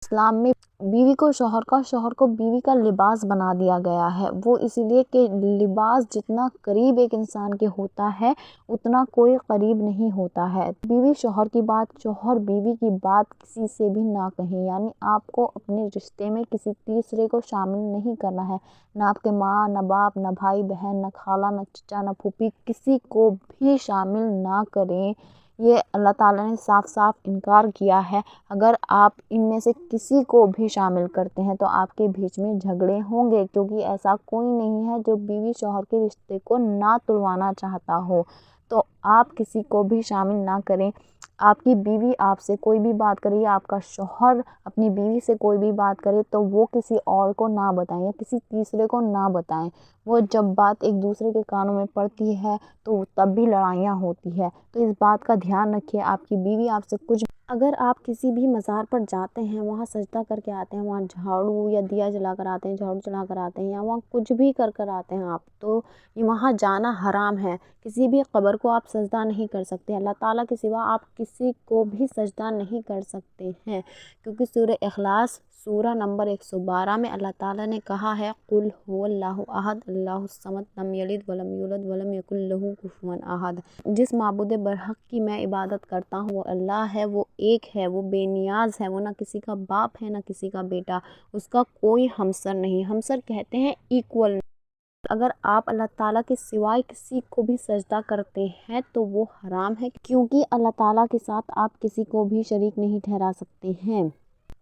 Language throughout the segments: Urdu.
اسلام میں بیوی کو شوہر کو بیوی کا لباس بنا دیا گیا ہے، وہ اسی لیے کہ لباس جتنا قریب ایک انسان کے ہوتا ہے اتنا کوئی قریب نہیں ہوتا ہے۔ بیوی شوہر کی بات، شوہر بیوی کی بات کسی سے بھی نہ کہیں، یعنی آپ کو اپنے رشتے میں کسی تیسرے کو شامل نہیں کرنا ہے، نہ آپ کے ماں، نہ باپ، نہ بھائی بہن، نہ خالہ، نہ چچا، نہ پھوپھی، کسی کو بھی شامل نہ کریں۔ یہ اللہ تعالیٰ نے صاف صاف انکار کیا ہے۔ اگر آپ ان میں سے کسی کو بھی شامل کرتے ہیں تو آپ کے بیچ میں جھگڑے ہوں گے، کیونکہ ایسا کوئی نہیں ہے جو بیوی شوہر کے رشتے کو نہ توڑوانا چاہتا ہو۔ تو آپ کسی کو بھی شامل نہ کریں۔ آپ کی بیوی آپ سے کوئی بھی بات کرے یا آپ کا شوہر اپنی بیوی سے کوئی بھی بات کرے تو وہ کسی اور کو نہ بتائیں یا کسی تیسرے کو نہ بتائیں۔ وہ جب بات ایک دوسرے کے کانوں میں پڑتی ہے تو تب بھی لڑائیاں ہوتی ہے، تو اس بات کا دھیان رکھیے۔ آپ کی بیوی آپ سے کچھ اگر آپ کسی بھی مزار پر جاتے ہیں، وہاں سجدہ کر کے آتے ہیں، وہاں جھاڑو یا دیا جلا کر آتے ہیں، جھاڑو چلا کر آتے ہیں، یا وہاں کچھ بھی کر آتے ہیں آپ، تو وہاں جانا حرام ہے۔ کسی بھی قبر کو آپ سجدہ نہیں کر سکتے، اللہ تعالیٰ کے سوا آپ کسی کو بھی سجدہ نہیں کر سکتے ہیں، کیونکہ سورہ اخلاص سورہ نمبر 112 میں اللہ تعالیٰ نے کہا ہے قُلْ هُوَ اللَّهُ أَحَدٌ اللَّهُ الصَّمَدُ لَمْ يَلِدْ وَلَمْ يُولَدْ وَلَمْ يَكُنْ لَهُ كُفُوًا أَحَدٌ۔ جس معبود برحق کی میں عبادت کرتا ہوں وہ اللہ ہے، وہ ایک ہے، وہ بے نیاز ہے، وہ نہ کسی کا باپ ہے نہ کسی کا بیٹا، اس کا کوئی ہمسر نہیں۔ ہمسر کہتے ہیں ایکول۔ اگر آپ اللہ تعالیٰ کے سوائے کسی کو بھی سجدہ کرتے ہیں تو وہ حرام ہے، کیونکہ اللہ تعالیٰ کے ساتھ آپ کسی کو بھی شریک نہیں ٹھہرا سکتے ہیں۔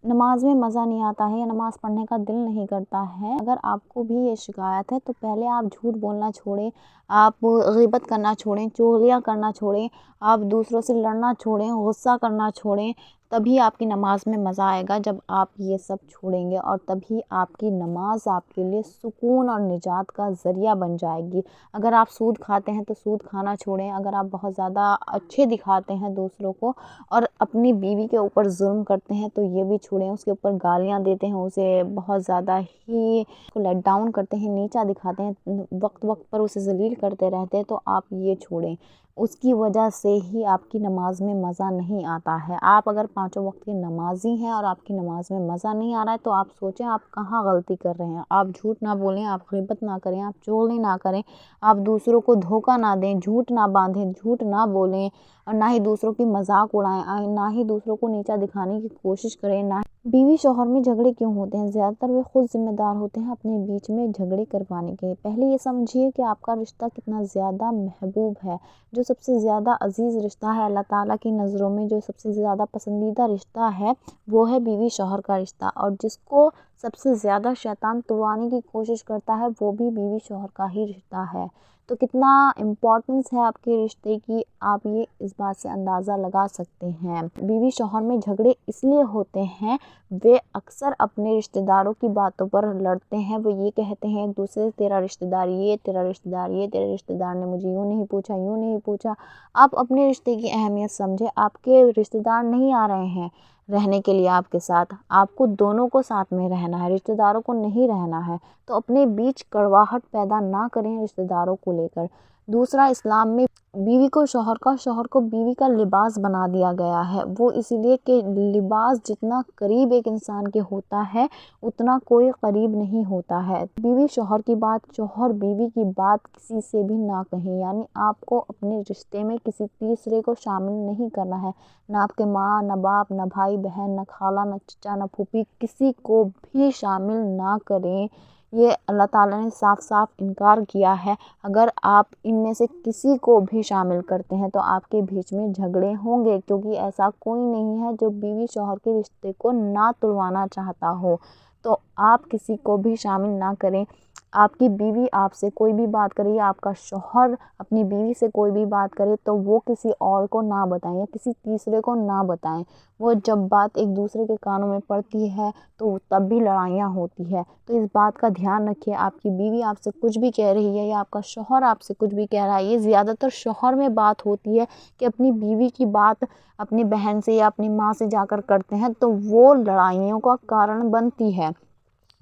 نماز میں مزہ نہیں آتا ہے یا نماز پڑھنے کا دل نہیں کرتا ہے، اگر آپ کو بھی یہ شکایت ہے تو پہلے آپ جھوٹ بولنا چھوڑیں، آپ غیبت کرنا چھوڑیں، چغلیاں کرنا چھوڑیں، آپ دوسروں سے لڑنا چھوڑیں، غصہ کرنا چھوڑیں، تبھی آپ کی نماز میں مزہ آئے گا جب آپ یہ سب چھوڑیں گے، اور تبھی آپ کی نماز آپ کے لیے سکون اور نجات کا ذریعہ بن جائے گی۔ اگر آپ سود کھاتے ہیں تو سود کھانا چھوڑیں، اگر آپ بہت زیادہ اچھے دکھاتے ہیں دوسروں کو اور اپنی بیوی کے اوپر ظلم کرتے ہیں تو یہ بھی چھوڑیں، اس کے اوپر گالیاں دیتے ہیں، اسے بہت زیادہ ہی لیٹ ڈاؤن کرتے ہیں، نیچا دکھاتے ہیں، وقت وقت پر اسے ذلیل کرتے رہتے ہیں، تو آپ یہ چھوڑیں۔ اس کی وجہ سے ہی آپ کی نماز میں مزہ نہیں آتا ہے۔ آپ اگر پانچوں وقت کی نمازی ہیں اور آپ کی نماز میں مزہ نہیں آ رہا ہے تو آپ سوچیں آپ کہاں غلطی کر رہے ہیں۔ آپ جھوٹ نہ بولیں، آپ غیبت نہ کریں، آپ چغلی نہ کریں، آپ دوسروں کو دھوکہ نہ دیں، جھوٹ نہ باندھیں، جھوٹ نہ بولیں، اور نہ ہی دوسروں کی مذاق اڑائیں، نہ ہی دوسروں کو نیچا دکھانے کی کوشش کریں۔ نہ بیوی شوہر میں جھگڑے کیوں ہوتے ہیں؟ زیادہ تر وہ خود ذمہ دار ہوتے ہیں اپنے بیچ میں جھگڑے کروانے کے۔ پہلے یہ سمجھیے کہ آپ کا رشتہ کتنا زیادہ محبوب ہے۔ جو سب سے زیادہ عزیز رشتہ ہے اللہ تعالیٰ کی نظروں میں، جو سب سے زیادہ پسندیدہ رشتہ ہے وہ ہے بیوی شوہر کا رشتہ، اور جس کو سب سے زیادہ شیطان توڑوانے کی کوشش کرتا ہے وہ بھی بیوی شوہر کا ہی رشتہ ہے۔ تو کتنا امپورٹنس ہے آپ کے رشتے کی، آپ یہ اس بات سے اندازہ لگا سکتے ہیں۔ بیوی شوہر میں جھگڑے اس لیے ہوتے ہیں، وہ اکثر اپنے رشتہ داروں کی باتوں پر لڑتے ہیں، وہ یہ کہتے ہیں ایک دوسرے سے تیرا رشتہ دار یہ، تیرا رشتہ دار یہ، تیرے رشتہ دار نے مجھے یوں نہیں پوچھا، یوں نہیں پوچھا۔ آپ اپنے رشتے کی اہمیت سمجھیں، آپ کے رشتہ دار نہیں آ رہے ہیں رہنے کے لیے آپ کے ساتھ، آپ کو دونوں کو ساتھ میں رہنا ہے، رشتہ داروں کو نہیں رہنا ہے، تو اپنے بیچ کڑواہٹ پیدا نہ کریں رشتہ داروں کو لے کر۔ دوسرا، اسلام میں بیوی کو شوہر کو بیوی کا لباس بنا دیا گیا ہے، وہ اسی لیے کہ لباس جتنا قریب ایک انسان کے ہوتا ہے اتنا کوئی قریب نہیں ہوتا ہے۔ بیوی شوہر کی بات، شوہر بیوی کی بات کسی سے بھی نہ کہیں، یعنی آپ کو اپنے رشتے میں کسی تیسرے کو شامل نہیں کرنا ہے، نہ آپ کے ماں، نہ باپ، نہ بھائی بہن، نہ خالہ، نہ چچا، نہ پھوپھی، کسی کو بھی شامل نہ کریں۔ یہ اللہ تعالیٰ نے صاف صاف انکار کیا ہے۔ اگر آپ ان میں سے کسی کو بھی شامل کرتے ہیں تو آپ کے بیچ میں جھگڑے ہوں گے، کیونکہ ایسا کوئی نہیں ہے جو بیوی شوہر کے رشتے کو نہ توڑوانا چاہتا ہو۔ تو آپ کسی کو بھی شامل نہ کریں۔ آپ کی بیوی آپ سے کوئی بھی بات کرے یا آپ کا شوہر اپنی بیوی سے کوئی بھی بات کرے تو وہ کسی اور کو نہ بتائیں یا کسی تیسرے کو نہ بتائیں۔ وہ جب بات ایک دوسرے کے کانوں میں پڑتی ہے تو تب بھی لڑائیاں ہوتی ہے، تو اس بات کا دھیان رکھیے۔ آپ کی بیوی آپ سے کچھ بھی کہہ رہی ہے یا آپ کا شوہر آپ سے کچھ بھی کہہ رہا ہے، یہ زیادہ تر شوہر میں بات ہوتی ہے کہ اپنی بیوی کی بات اپنی بہن سے یا اپنی ماں سے جا کر کرتے ہیں تو وہ لڑائیوں کا کارن بنتی ہے۔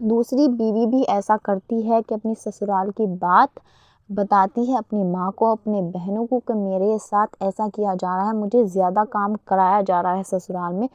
دوسری بیوی بھی ایسا کرتی ہے کہ اپنی سسرال کی بات بتاتی ہے اپنی ماں کو، اپنے بہنوں کو، کہ میرے ساتھ ایسا کیا جا رہا ہے، مجھے زیادہ کام کرایا جا رہا ہے سسرال میں۔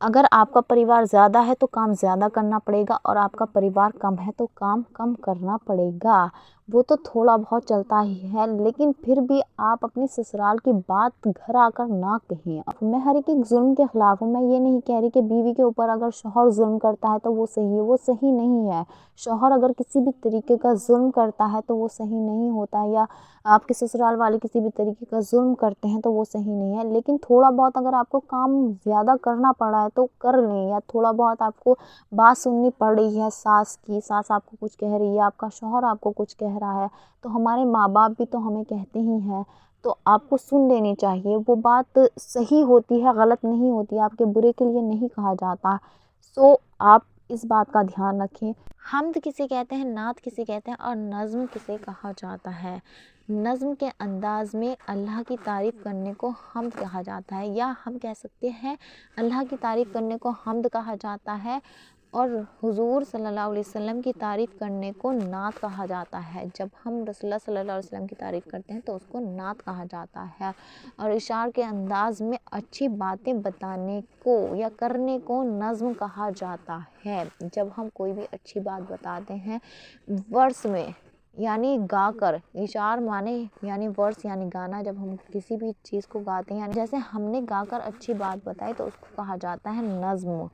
اگر آپ کا پریوار زیادہ ہے تو کام زیادہ کرنا پڑے گا، اور آپ کا پریوار کم ہے تو کام کم کرنا پڑے گا۔ وہ تو تھوڑا بہت چلتا ہی ہے، لیکن پھر بھی آپ اپنی سسرال کی بات گھر آ کر نہ کہیں۔ میں ہر ایک ظلم کے خلاف ہوں۔ میں یہ نہیں کہہ رہی کہ بیوی کے اوپر اگر شوہر ظلم کرتا ہے تو وہ صحیح ہے، وہ صحیح نہیں ہے۔ شوہر اگر کسی بھی طریقے کا ظلم کرتا ہے تو وہ صحیح نہیں ہوتا، یا آپ کے سسرال والے کسی بھی طریقے کا ظلم کرتے ہیں تو وہ صحیح نہیں ہے۔ لیکن تھوڑا بہت اگر آپ کو کام زیادہ کرنا پڑ رہا ہے تو کر لیں، یا تھوڑا بہت آپ کو بات سننی پڑ رہی ہے ساس کی، ساس آپ کو کچھ کہہ رہی ہے، آپ کا شوہر آپ کو کچھ کہہ رہا ہے، تو ہمارے ماں باپ بھی تو ہمیں کہتے ہی ہیں، تو آپ کو سن لینی چاہیے۔ وہ بات صحیح ہوتی ہے، غلط نہیں ہوتی، آپ کے برے کے لیے نہیں کہا جاتا۔ سو آپ اس بات کا دھیان رکھیں۔ حمد کسے کہتے ہیں، نعت کسے کہتے ہیں، اور نظم کسے کہا جاتا ہے؟ نظم کے انداز میں اللہ کی تعریف کرنے کو حمد کہا جاتا ہے، یا ہم کہہ سکتے ہیں اللہ کی تعریف کرنے کو حمد کہا جاتا ہے، اور حضور صلی اللہ علیہ وسلم کی تعریف کرنے کو نعت کہا جاتا ہے۔ جب ہم رسول اللہ صلی اللہ علیہ وسلم کی تعریف کرتے ہیں تو اس کو نعت کہا جاتا ہے، اور اشعار کے انداز میں اچھی باتیں بتانے کو یا کرنے کو نظم کہا جاتا ہے۔ جب ہم کوئی بھی اچھی بات بتاتے ہیں ورس میں، یعنی گا کر، اشعار مانے یعنی ورس یعنی گانا، جب ہم کسی بھی چیز کو گاتے ہیں، یعنی جیسے ہم نے گا کر اچھی بات بتائی تو اس کو کہا جاتا ہے نظم۔